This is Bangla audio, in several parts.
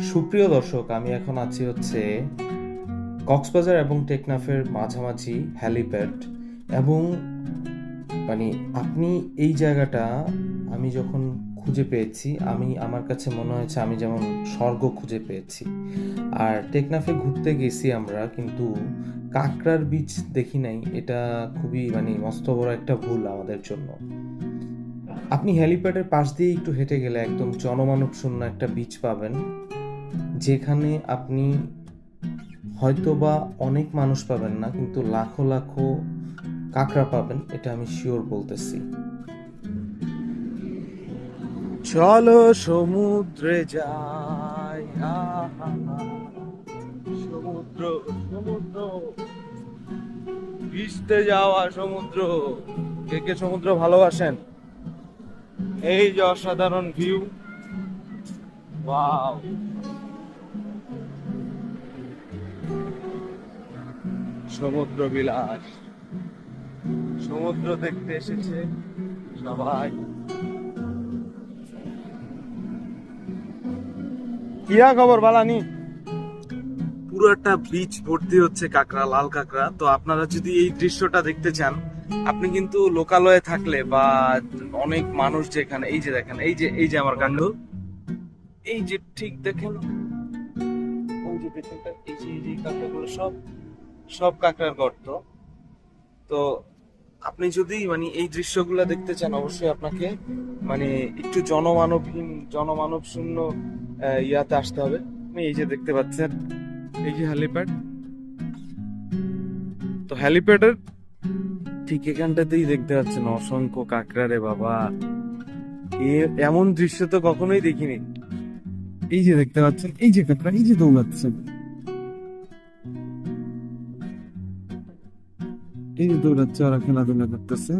সুপ্রিয় দর্শক, আমি এখন আছি হচ্ছে কক্সবাজার এবং টেকনাফের মাঝামাঝি হ্যালিপ্যাড। এবং মানে আপনি এই জায়গাটা আমি যখন খুঁজে পেয়েছি, আমার কাছে মনে হয়েছে আমি যেমন স্বর্গ খুঁজে পেয়েছি। আর টেকনাফে ঘুরতে গেছি আমরা, কিন্তু কাঁকড়ার বীচ দেখি নাই। এটা খুবই মস্ত বড় একটা ভুল আমাদের জন্য। আপনি হেলিপ্যাডের পাশ দিয়ে একটু হেঁটে গেলে একদম জনমানব শূন্য একটা বিচ পাবেন, যেখানে আপনি হয়তোবা অনেক মানুষ পাবেন না, কিন্তু লাখো লাখো কাঁকড়া পাবেন, এটা আমি শিওর বলতেছি। চলো সমুদ্রে যাই, সমুদ্র সমুদ্র ভিজতে যাওয়া সমুদ্র। কে কে সমুদ্র ভালোবাসেন? এই যে অসাধারণ ভিউ, ওয়াও! সমুদ্র বিলাস, সমুদ্র দেখতে এসেছে সবাই। কিয়া খবর বালানি? পুরোটা বিচ ভর্তি হচ্ছে কাঁকড়া, লাল কাঁকড়া। তো আপনারা যদি এই দৃশ্যটা দেখতে চান, আপনি কিন্তু লোকালয়ে থাকলে বা অনেক মানুষ যেখানে, এই যে দেখেন, এই যে আমার কাণ্ড, এই যে ঠিক দেখেন, ওই যে পেছনটা, এই যে কাঁকড়াগুলো সব সব কাঁকড়ার গর্ত। তো আপনি যদি এই দৃশ্যগুলো দেখতে চান, অবশ্যই আপনাকে মানে একটু জনমানব শূন্য ইয়াতে আসতে হবে। আপনি এই যে দেখতে পাচ্ছেন, এই যে হ্যালিপ্যাড। তো হ্যালিপ্যাডের ঠিক এখানটাতেই দেখতে পাচ্ছেন অসংখ্য কাঁকড়া রে বাবা। এমন দৃশ্য তো কখনোই দেখিনি। এই যে দেখতে পাচ্ছেন, এই যে কাঁকড়া, এই যে দৌড়াচ্ছে, এই যে দৌড়াচ্ছে, ওরা খেলাধুলা করতেছে।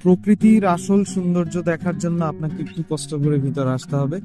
প্রকৃতির আসল সৌন্দর্য দেখার জন্য আপনাকে একটু কষ্ট করে ভিতরে আসতে হবে।